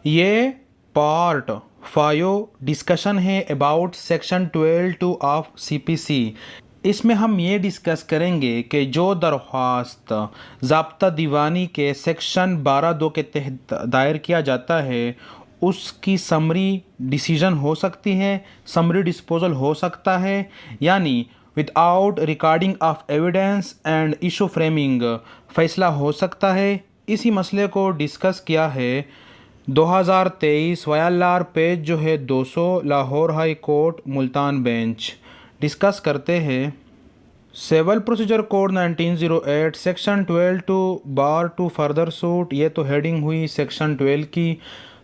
ये part 5 discussion है about section 12(2) of CPC. इसमें हम ये डिस्कस करेंगे कि जो दरख्वास्त ज़ाब्ता दीवानी के सेक्शन 12(2) के तहत दायर किया जाता है उसकी समरी डिसीजन हो सकती है, समरी डिस्पोजल हो सकता है, यानी without recording of evidence and issue framing फैसला हो सकता है। इसी मसले को डिस्कस किया है 2023 वायलार पेज जो है 200 Lahore high court Multan bench. Discuss करते हैं civil procedure code 1908 section 12(2) bar to further suit. ये तो हेडिंग हुई सेक्शन 12 की।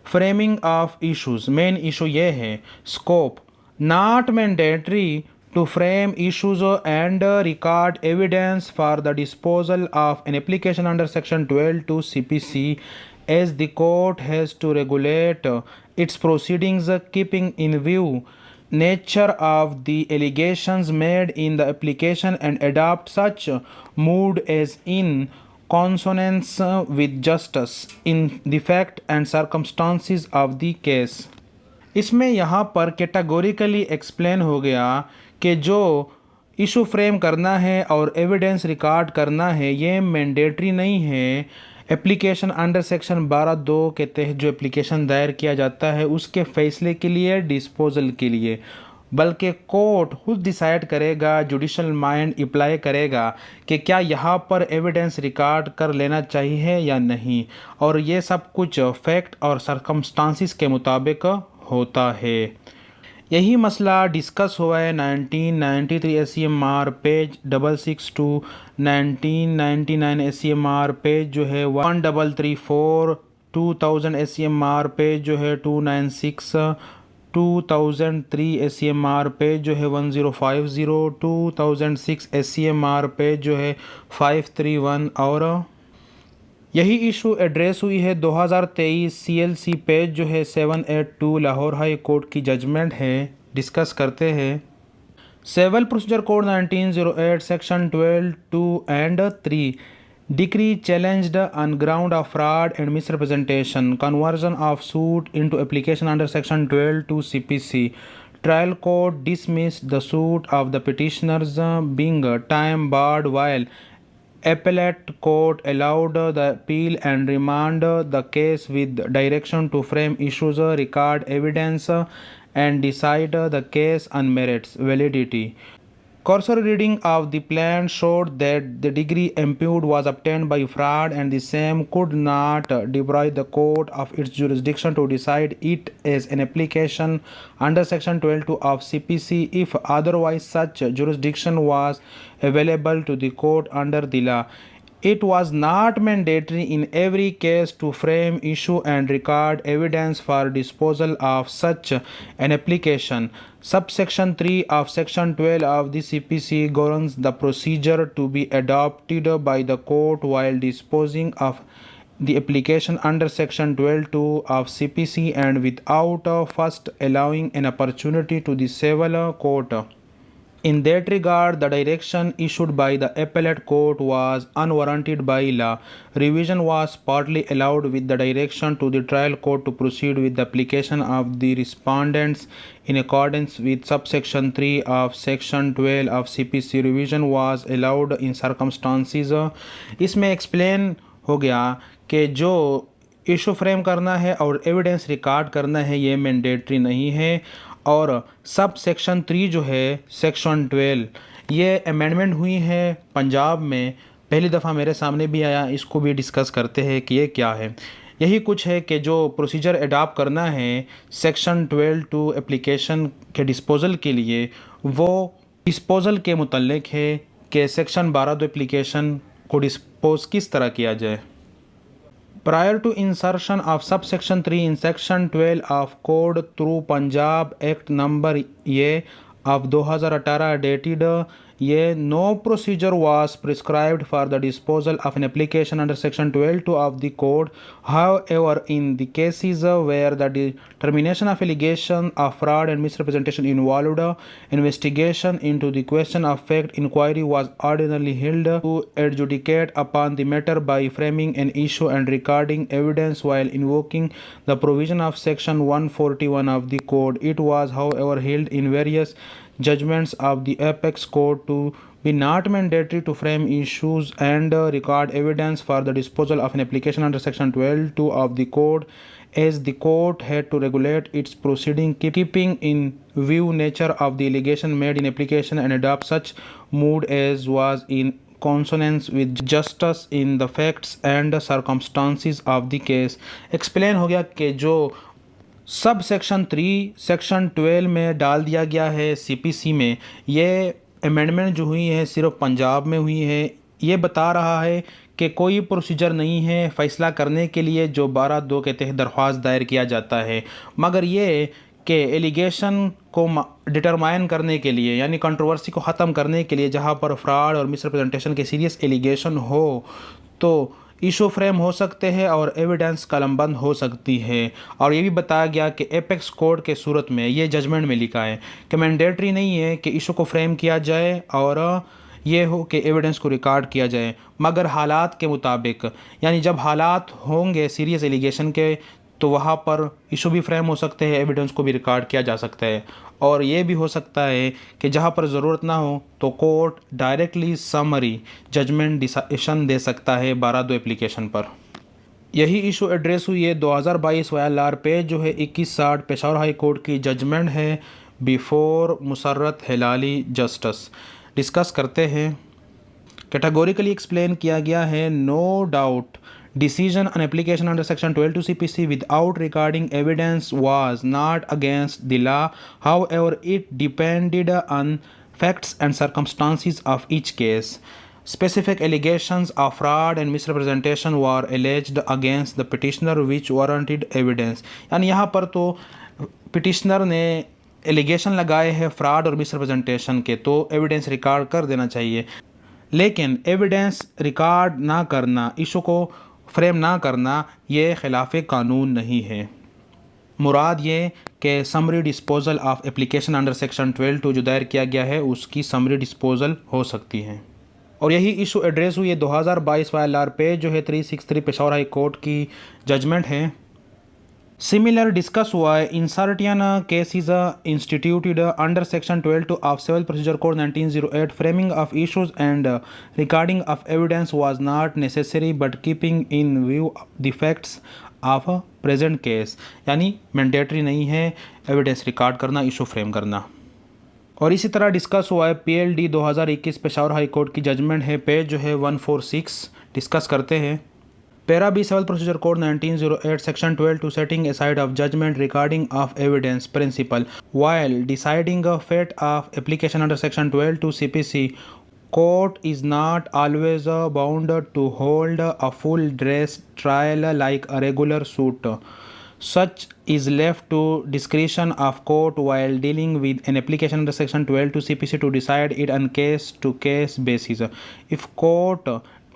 Framing of issues, main issue ये है scope, not mandatory to frame issues and record evidence for the disposal of an application under section 12(2) CPC, as the court has to regulate its proceedings keeping in view nature of the allegations made in the application and adopt such mood as in consonance with justice in the fact and circumstances of the case। इसमें यहाँ पर categorically explain हो गया कि जो issue frame करना है और एविडेंस रिकॉर्ड करना है ये मैंडेटरी नहीं है। एप्लीकेशन अंडर सेक्शन 12(2) के तहत जो एप्लीकेशन दायर किया जाता है उसके फैसले के लिए, डिस्पोजल के लिए, बल्कि कोर्ट खुद डिसाइड करेगा, जुडिशल माइंड अप्लाई करेगा कि क्या यहाँ पर एविडेंस रिकॉर्ड कर लेना चाहिए या नहीं, और ये सब कुछ फैक्ट और सरकमस्टांसिस के मुताबिक होता है। यही मसला डिस्कस हुआ है 1993 SCMR पेज 662, 1999 SCMR पेज जो है 1334, 2000 SCMR पेज जो है 296, 2003 SCMR पेज जो है 1050, 2006 SCMR पेज जो है 531 और यही इशू एड्रेस हुई है 2023 CLC पेज जो है 782 लाहौर हाई कोर्ट की जजमेंट है। डिस्कस करते हैं civil procedure code 1908 section 12(2) and 3 decree challenged on ground of fraud and misrepresentation conversion of suit into application under section 12(2) CPC। Trial court dismissed the suit of the petitioners being time barred while appellate court allowed the appeal and remanded the case with direction to frame issues, record evidence, and decide the case on merits validity. Cursory reading of the plan showed that the degree impugned was obtained by fraud and the same could not deprive the court of its jurisdiction to decide it as an application under section 12(2) of CPC if otherwise such jurisdiction was available to the court under the law. It was not mandatory in every case to frame issue and record evidence for disposal of such an application. Subsection 3 of section 12 of the CPC governs the procedure to be adopted by the court while disposing of the application under section 12(2) of CPC and without first allowing an opportunity to the civil court. In that regard, the direction issued by the appellate court was unwarranted by law. Revision was partly allowed with the direction to the trial court to proceed with the application of the respondents in accordance with subsection 3 of section 12 of CPC. Revision was allowed in circumstances। इसमें explain हो गया कि जो issue frame करना है और evidence record करना है ये मैंडेटरी नहीं है, और सब सेक्शन 3 जो है सेक्शन 12 ये अमेंडमेंट हुई है पंजाब में, पहली दफ़ा मेरे सामने भी आया। इसको भी डिस्कस करते हैं कि ये क्या है। यही कुछ है कि जो प्रोसीजर अडॉप्ट करना है सेक्शन 12(2) एप्लीकेशन के डिस्पोजल के लिए, वो डिस्पोजल के मुतल्लिक है कि सेक्शन 12(2) एप्लीकेशन को डिस्पोज किस तरह किया जाए। Prior to insertion of subsection 3 in section 12 of code through Punjab Act number A of 2018 dated ये no procedure was prescribed for the disposal of an application under section 12(2) of the code. However, in the cases where the determination of allegation of fraud and misrepresentation involved investigation into the question of fact, inquiry was ordinarily held to adjudicate upon the matter by framing an issue and recording evidence while invoking the provision of section 141 of the code. It was, however, held in various judgments of the Apex Court to be not mandatory to frame issues and record evidence for the disposal of an application under section 12(2) of the code, as the court had to regulate its proceeding keeping in view nature of the allegation made in application and adopt such mood as was in consonance with justice in the facts and circumstances of the case. Explain हो गया कि जो sub section 3 section 12 में डाल दिया गया है CPC में, ये अमेंडमेंट जो हुई है सिर्फ पंजाब में हुई है. ये बता रहा है कि कोई प्रोसीजर नहीं है फ़ैसला करने के लिए जो 12(2) के तहत दरख्वास्त दायर किया जाता है, मगर ये कि एलिगेशन को डिटरमाइन करने के लिए यानी कंट्रोवर्सी को ख़त्म करने के लिए जहाँ पर फ्रॉड और मिसरिप्रेजेंटेशन के सीरियस एलिगेशन हो तो इशू फ्रेम हो सकते हैं और एविडेंस कलमबंद हो सकती है. और ये भी बताया गया कि एपेक्स कोड के सूरत में ये जजमेंट में लिखा है कि मैंडेटरी नहीं है कि इशू को फ्रेम किया जाए और ये हो कि एविडेंस को रिकॉर्ड किया जाए, मगर हालात के मुताबिक यानी जब हालात होंगे सीरियस एलिगेशन के तो वहाँ पर इशू भी फ्रेम हो सकते हैं, एविडेंस को भी रिकॉर्ड किया जा सकता है. और ये भी हो सकता है कि जहाँ पर ज़रूरत ना हो तो court directly summary judgement decision दे सकता है 12(2) एप्लीकेशन पर. यही इशू एड्रेस हुई है 2022 वायर पेज जो है 2160 पेशावर हाई कोर्ट की जजमेंट है before Musarrat Hilali justice. Discuss करते हैं. कैटेगोरिकली एक्सप्लेन किया गया है no doubt decision on application under section 12(2) CPC without recording evidence was not against the law. However, it depended on facts and circumstances of each case. Specific allegations of fraud and misrepresentation were alleged against the petitioner which warranted evidence. यानी यहाँ पर तो petitioner ने allegation लगाए हैं fraud और misrepresentation के, तो एविडेंस रिकॉर्ड कर देना चाहिए. लेकिन एविडेंस रिकॉर्ड ना करना, इशू को फ्रेम ना करना, ये खिलाफ कानून नहीं है. मुराद ये कि summary disposal of application under section 12(2) जो दायर किया गया है उसकी समरी डिस्पोजल हो सकती है. और यही इशू एड्रेस हुई है 2022 वायर पेज जो है 363 पेशावर हाई कोर्ट की जजमेंट है. Similar discuss हुआ है in certain cases instituted under section 12(2) of Civil Procedure Code 1908 framing of issues and recording of evidence was not necessary but keeping in view the facts of present case. यानी mandatory नहीं है evidence record करना, issue frame करना. और इसी तरह discuss हुआ है PLD 2021 पेशावर हाई कोर्ट की जजमेंट है पेज जो है 146. डिस्कस करते हैं. Para B Civil Procedure Code 1908 Section 12(2) setting aside of judgment recording of evidence principle while deciding a fate of application under Section 12(2) CPC, court is not always bound to hold a full dress trial like a regular suit. Such is left to discretion of court while dealing with an application under Section 12(2) CPC to decide it on case-to-case basis. If court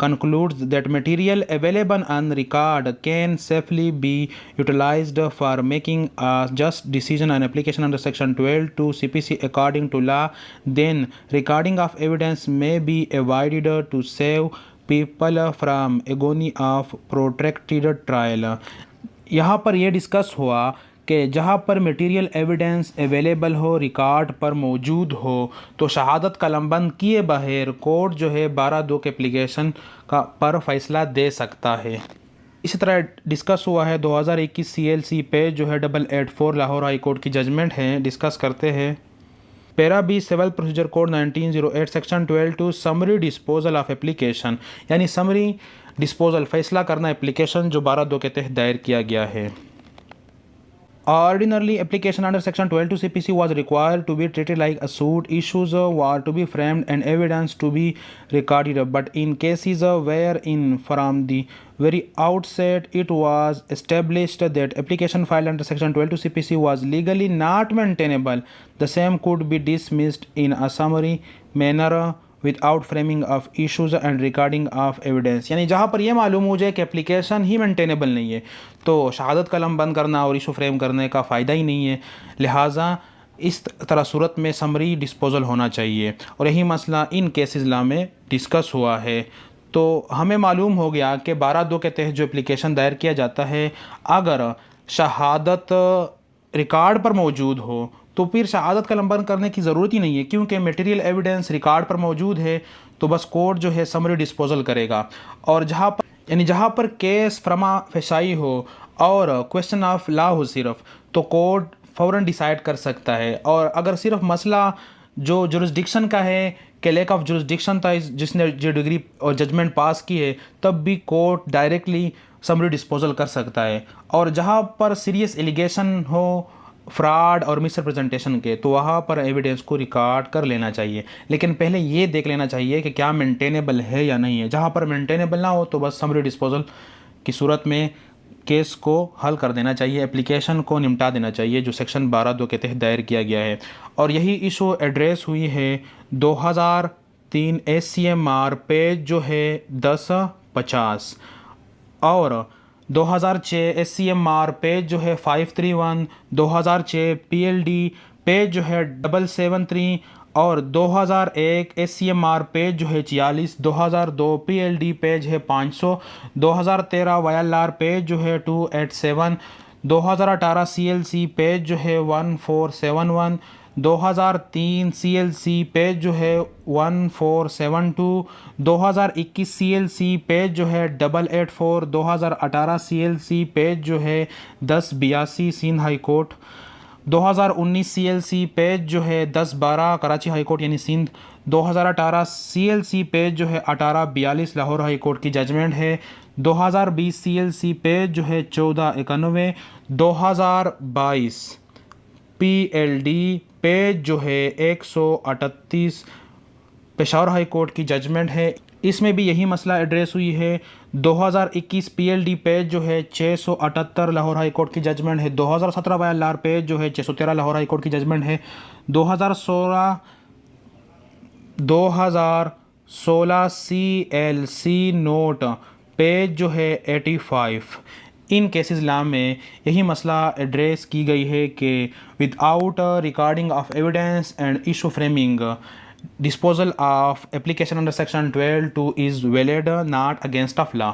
concludes that material available on record can safely be utilized for making a just decision on application under section 12(2) CPC according to law, then recording of evidence may be avoided to save people from agony of protracted trial. यहाँ पर यह discuss हुआ कि जहाँ पर material evidence available हो, record पर मौजूद हो, तो शहादत कलमबंद किए बगैर कोर्ट जो है 12(2) के एप्लीकेशन का पर फैसला दे सकता है. इसी तरह डिस्कस हुआ है 2021 CLC पेज जो है 884 लाहौर हाई कोर्ट की जजमेंट है. डिस्कस करते हैं. Para B civil procedure code 1908 section 12(2) summary disposal of application, यानी समरी डिस्पोजल फैसला करना एप्लीकेशन जो 12(2) के तहत दायर किया गया है. Ordinarily, application under Section 12 CPC was required to be treated like a suit. Issues were to be framed and evidence to be recorded. But in cases wherein from the very outset it was established that application filed under Section 12 CPC was legally not maintainable, the same could be dismissed in a summary manner without framing of issues and recording of evidence. यानी जहाँ पर यह मालूम हो जाए कि application ही maintainable नहीं है तो शहादत कलम बंद करना और इशू फ्रेम करने का फ़ायदा ही नहीं है। लिहाजा इस तरह सूरत में समरी डिस्पोजल होना चाहिए और यही मसला इन केसेस लॉ में डिस्कस हुआ है। तो हमें मालूम हो गया कि 12(2) के तहत जो एप्लीकेशन दायर किया जाता है, अगर शहादत रिकॉर्ड पर मौजूद हो तो फिर शहादत कलम बंद करने की ज़रूरत ही नहीं है, क्योंकि मटेरियल एविडेंस रिकॉर्ड पर मौजूद है तो बस कोर्ट जो है समरी डिस्पोजल करेगा। और जहाँ पर केस फ्रमा फेशाई हो और क्वेश्चन ऑफ लॉ हो सिर्फ, तो कोर्ट फ़ौरन डिसाइड कर सकता है। और अगर सिर्फ मसला जो जुरिस्डिक्शन का है कि लैक ऑफ जुरिस्डिक्शन था जिसने जो डिग्री और जजमेंट पास की है, तब भी कोर्ट डायरेक्टली समरी डिस्पोजल कर सकता है। और जहाँ पर सीरियस एलिगेशन हो फ्रॉड और मिसरिप्रेजेंटेशन के, तो वहाँ पर एविडेंस को रिकॉर्ड कर लेना चाहिए, लेकिन पहले ये देख लेना चाहिए कि क्या मेंटेनेबल है या नहीं है। जहाँ पर मेंटेनेबल ना हो तो बस समरी डिस्पोजल की सूरत में केस को हल कर देना चाहिए, एप्लीकेशन को निपटा देना चाहिए जो सेक्शन 12(2) के तहत दायर किया गया है। और यही इशू एड्रेस हुई है 2003 SCMR पेज जो है 1050 और 2006 SCMR पेज जो है 531, 2006 PLD पेज जो है 773 और 2001 SCMR पेज जो है 46, 2002 PLD पेज है 500, 2013 YLR पेज जो है 287, 2018 CLC पेज जो है 1471, 2003 CLC पेज जो है 1472, 2021 CLC पेज जो है 884, 2018 CLC पेज जो है 1082 Sindh high court, 2019 CLC page जो है 1012 कराची हाई कोर्ट यानी सिंध, 2018 CLC पेज जो है 1842 लाहौर हाई कोर्ट की जजमेंट है, 2020 CLC पेज जो है 1491, 2022 PLD पेज जो है 138 पेशावर हाई कोर्ट की जजमेंट है। इसमें भी यही मसला एड्रेस हुई है। 2021 PLD पेज जो है 678 लाहौर हाई कोर्ट की जजमेंट है। 2017 YLR पेज जो है 613 लाहौर हाई कोर्ट की जजमेंट है। 2016 CLC नोट पेज जो है 85। इन केसेस लॉ में यही मसला एड्रेस की गई है कि without recording of evidence and issue framing disposal of application under section 12(2) is valid, not against of law.